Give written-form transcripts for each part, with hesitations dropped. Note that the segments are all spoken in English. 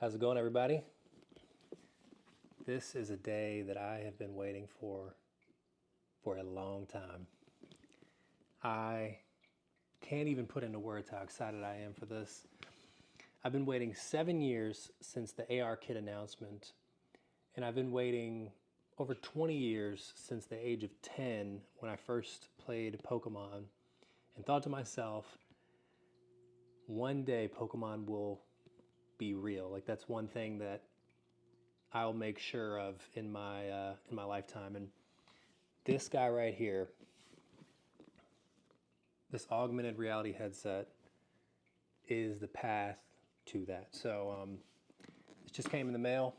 How's it going, everybody? This is a day that I have been waiting for a long time. I can't even put into words how excited I am for this. I've been waiting 7 years since the AR Kit announcement, and I've been waiting over 20 years since the age of 10 when I first played Pokemon, and thought to myself, one day Pokemon will be real. Like, that's one thing that I'll make sure of in my lifetime. And this guy right here, this augmented reality headset, is the path to that. So it just came in the mail.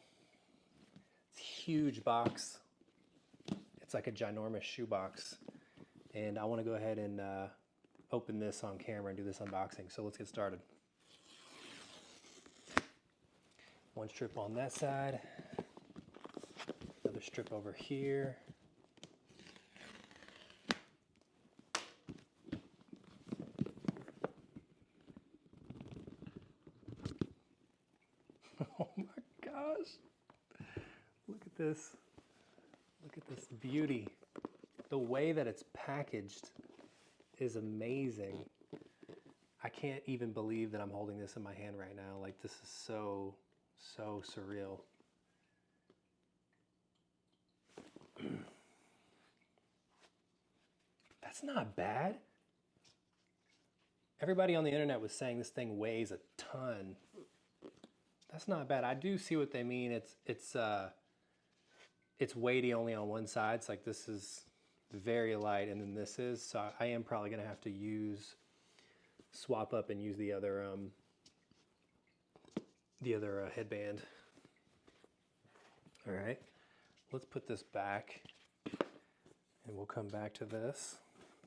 It's a huge box. It's like a ginormous shoebox, and I want to go ahead and open this on camera and do this unboxing. So let's get started. One strip on that side, another strip over here. Oh my gosh. Look at this. Look at this beauty. The way that it's packaged is amazing. I can't even believe that I'm holding this in my hand right now. Like, this is so surreal. That's not bad. Everybody on the internet was saying this thing weighs a ton. That's not bad. I do see what they mean. It's weighty only on one side. It's like this is very light, and then this is. So I am probably gonna have to swap up and use the other headband. All right, let's put this back, and we'll come back to this.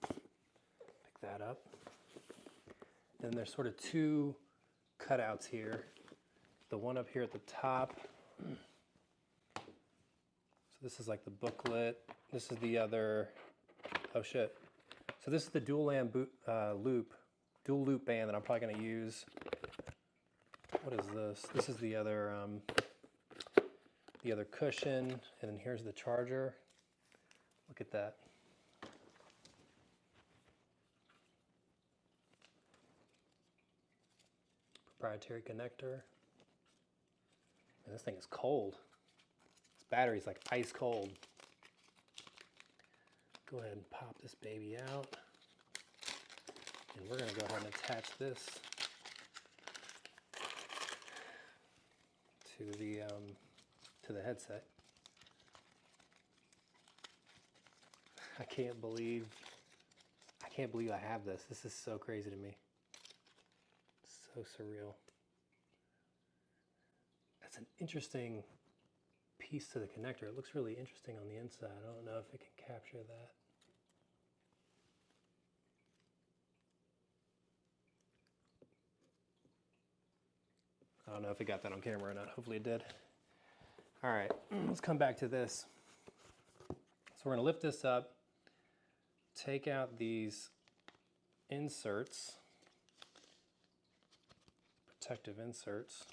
Pick that up. And there's sort of two cutouts here. The one up here at the top. So this is like the booklet. This is the other. Oh shit. So this is the dual loop band that I'm probably going to use. What is this? This is the other cushion, and then here's the charger. Look at that. Proprietary connector. And this thing is cold. This battery's like ice cold. Go ahead and pop this baby out. And we're gonna go ahead and attach this to the headset. I can't believe I have this. This is so crazy to me. So surreal. That's an interesting piece to the connector. It looks really interesting on the inside. I don't know if it can capture that. I don't know if it got that on camera or not. Hopefully it did. All right, let's come back to this. So we're gonna lift this up, take out these inserts, protective inserts.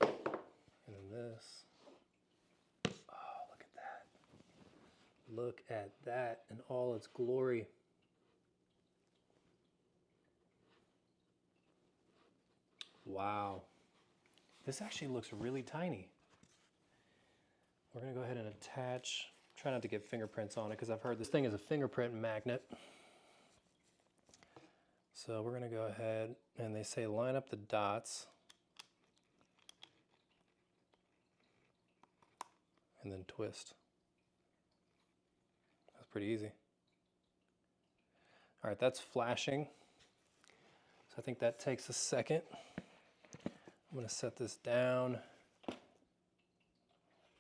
And then this. Oh, look at that. Look at that in all its glory. Wow. This actually looks really tiny. We're gonna go ahead and attach, try not to get fingerprints on it because I've heard this thing is a fingerprint magnet. So we're gonna go ahead, and they say line up the dots and then twist. That's pretty easy. All right, that's flashing. So I think that takes a second. I'm gonna set this down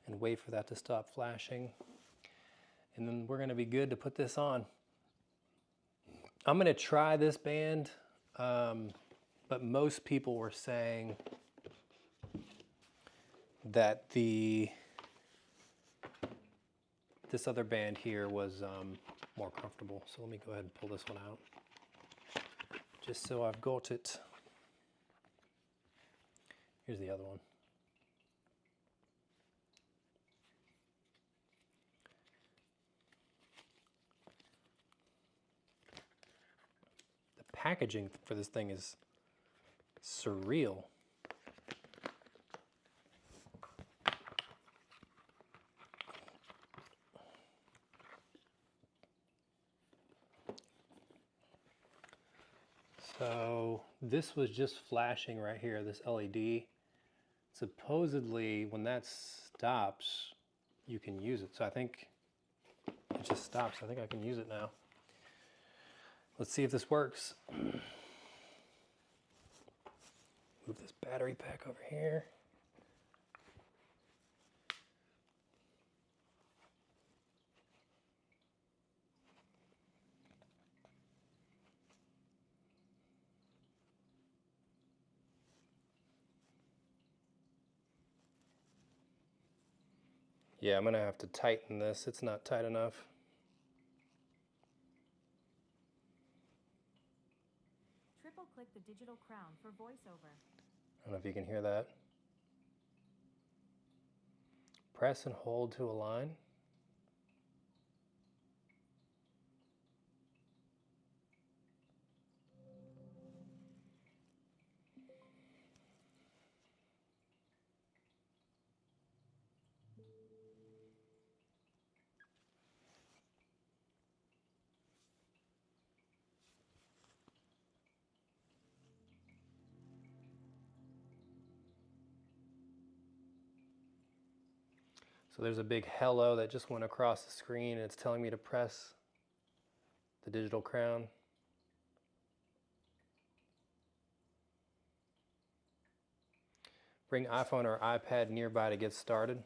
and wait for that to stop flashing. And then we're gonna be good to put this on. I'm gonna try this band, but most people were saying that this other band here was more comfortable. So let me go ahead and pull this one out. just so I've got it. Here's the other one. The packaging for this thing is surreal. So this was just flashing right here, this LED. Supposedly when that stops, you can use it. So I think it just stops. I think I can use it now. Let's see if this works. Move this battery pack over here. Yeah, I'm gonna have to tighten this. It's not tight enough. Triple click the digital crown for voiceover. I don't know if you can hear that. Press and hold to align. So there's a big hello that just went across the screen and it's telling me to press the digital crown. Bring iPhone or iPad nearby to get started.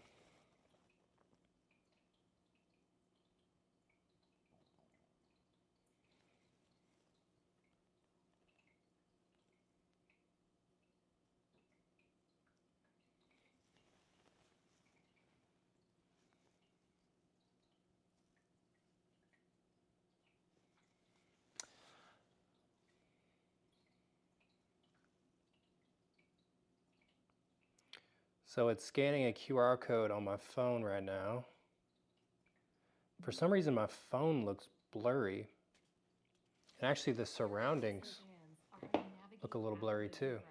So it's scanning a QR code on my phone right now. For some reason my phone looks blurry. And actually the surroundings look a little blurry too.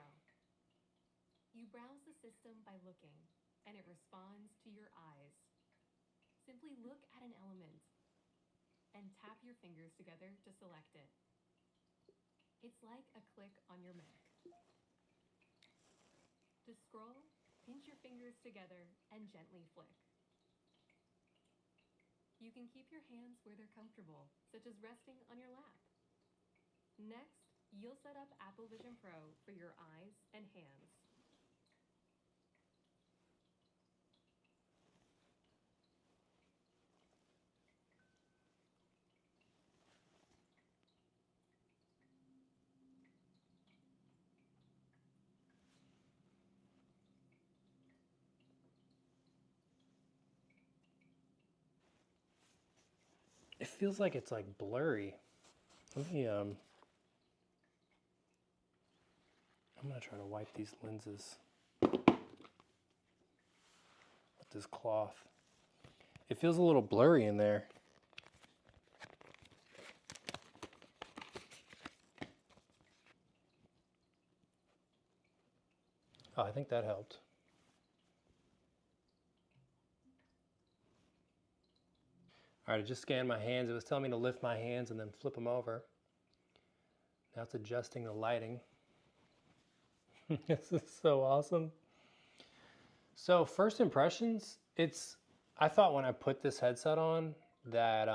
You browse the system by looking, and it responds to your eyes. Simply look at an element and tap your fingers together to select it. It's like a click on your Mac. To scroll, pinch your fingers together and gently flick. You can keep your hands where they're comfortable, such as resting on your lap. Next, you'll set up Apple Vision Pro for your eyes and hands. It feels like it's like blurry. Let me I'm gonna try to wipe these lenses with this cloth. It feels a little blurry in there. Oh, I think that helped. All right, I just scanned my hands. It was telling me to lift my hands and then flip them over. Now it's adjusting the lighting. This is so awesome. So first impressions, I thought when I put this headset on that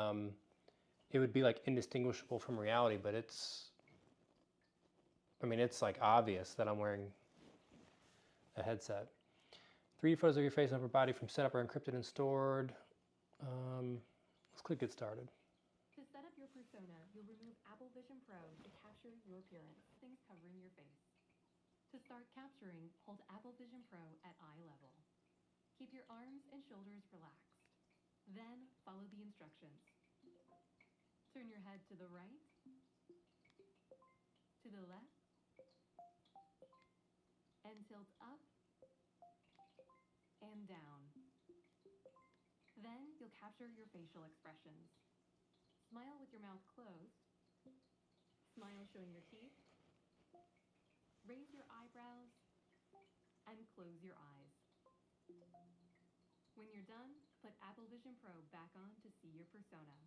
it would be like indistinguishable from reality, but it's like obvious that I'm wearing a headset. 3D photos of your face and upper body from setup are encrypted and stored. Let's click get started. To set up your persona, you'll remove Apple Vision Pro to capture your appearance, things covering your face. To start capturing, hold Apple Vision Pro at eye level. Keep your arms and shoulders relaxed. Then follow the instructions. Turn your head to the right, to the and tilt up and down. Then you'll capture your facial expressions. Smile with your mouth closed. Smile showing your teeth. Raise your eyebrows and close your eyes. When you're done, put Apple Vision Pro back on to see your persona.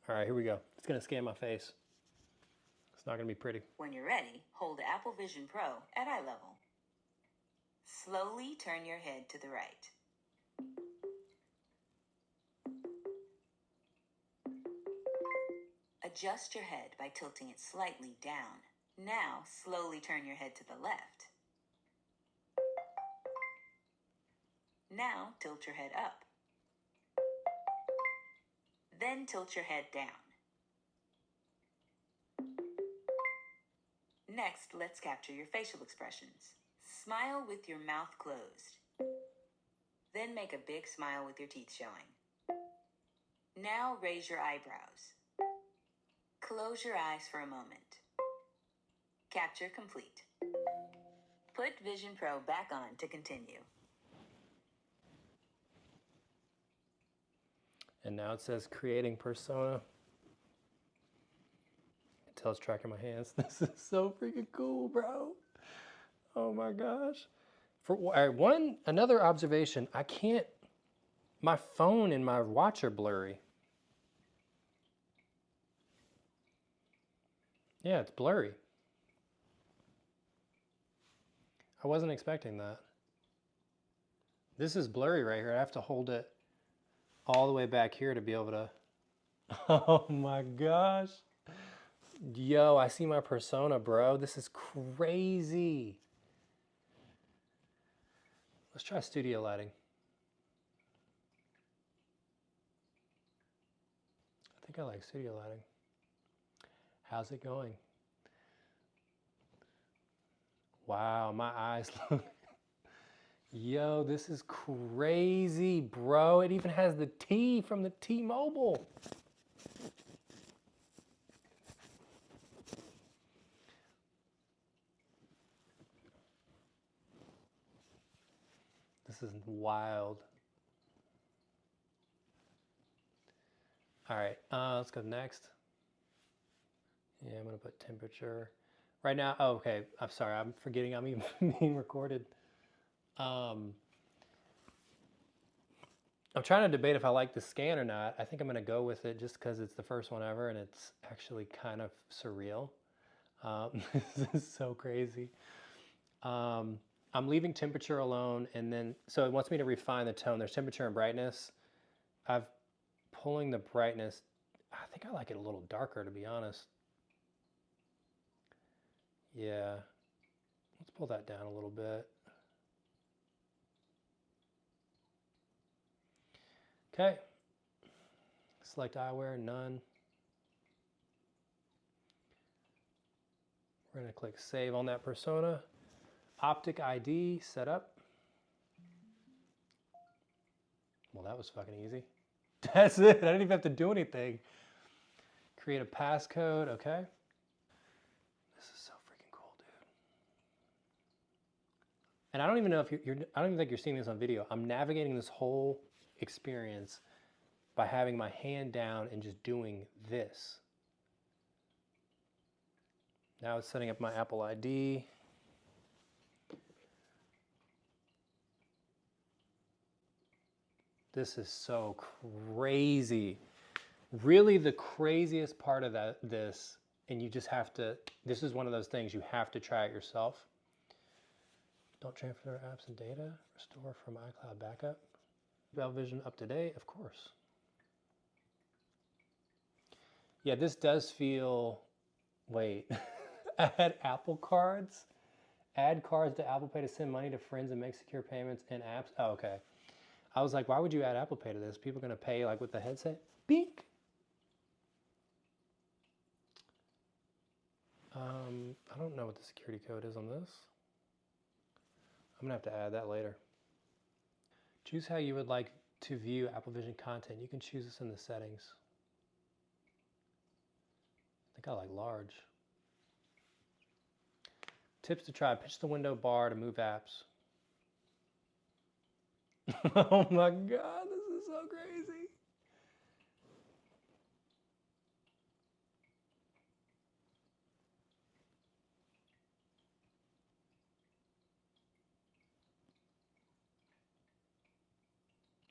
All right, here we go. It's gonna scan my face. It's not gonna be pretty. When you're ready, hold Apple Vision Pro at eye level. Slowly turn your head to the right. Adjust your head by tilting it slightly down. Now, slowly turn your head to the left. Now, tilt your head up. Then tilt your head down. Next, let's capture your facial expressions. Smile with your mouth closed. Then make a big smile with your teeth showing. Now raise your eyebrows. Close your eyes for a moment. Capture complete. Put Vision Pro back on to continue. And now it says creating persona. Until it's tracking my hands. This is so freaking cool, bro. Oh my gosh. Another observation, my phone and my watch are blurry. Yeah, it's blurry. I wasn't expecting that. This is blurry right here. I have to hold it all the way back here to be able to. Oh my gosh. Yo, I see my persona, bro. This is crazy. Let's try studio lighting. I think I like studio lighting. How's it going? Wow, my eyes look. Yo, this is crazy, bro. It even has the T from the T-Mobile. This is wild. All right, let's go next. Yeah, I'm gonna put temperature. Right now, oh, okay, I'm sorry, I'm forgetting I'm even being recorded. I'm trying to debate if I like the scan or not. I think I'm gonna go with it just because it's the first one ever and it's actually kind of surreal. This is so crazy. I'm leaving temperature alone, and then, so it wants me to refine the tone. There's temperature and brightness. I'm pulling the brightness. I think I like it a little darker, to be honest. Yeah, let's pull that down a little bit. Okay, select eyewear, none. We're gonna click save on that persona. Optic ID set up. Well, that was fucking easy. That's it, I didn't even have to do anything. Create a passcode, okay. This is so freaking cool, dude. And I don't even know if I don't even think you're seeing this on video. I'm navigating this whole experience by having my hand down and just doing this. Now it's setting up my Apple ID. This is so crazy. Really the craziest part of this, and you just have to, this is one of those things you have to try it yourself. Don't transfer apps and data, restore from iCloud backup. Apple Vision up to date, of course. Yeah, this does feel, wait, add Apple cards? Add cards to Apple Pay to send money to friends and make secure payments in apps? Oh, okay. I was like, why would you add Apple Pay to this? People are gonna pay like with the headset? Bink! I don't know what the security code is on this. I'm gonna have to add that later. Choose how you would like To view Apple Vision content, you can choose this in the settings. I think I like large. Tips to try. Pitch the window bar to move apps. Oh my God, this is so crazy.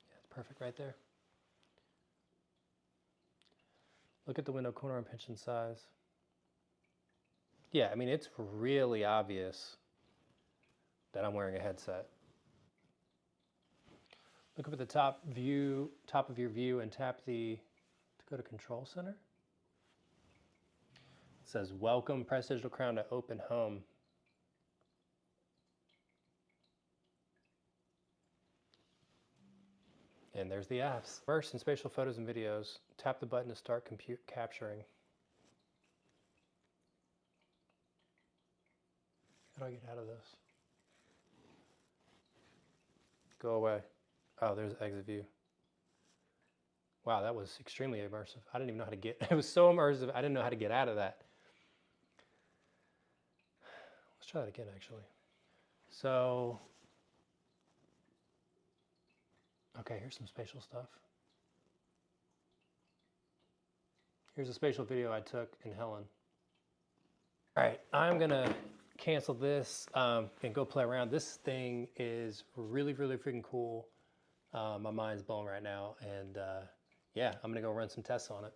Yeah, it's perfect right there. Look at the window corner and pinch in size. Yeah, I mean, it's really obvious that I'm wearing a headset. Look up at the top of your view and tap to go to Control Center. It says, welcome, press Digital Crown to open home. And there's the apps. First, in spatial photos and videos, tap the button to start capturing. How do I get out of this? Go away. Oh, there's exit view. Wow, that was extremely immersive. I didn't even know how to get, it was so immersive, I didn't know how to get out of that. Let's try that again, actually. So, okay, here's some spatial stuff. Here's a spatial video I took in Helen. All right, I'm gonna cancel this and go play around. This thing is really, really freaking cool. My mind's blown right now, and yeah, I'm gonna go run some tests on it.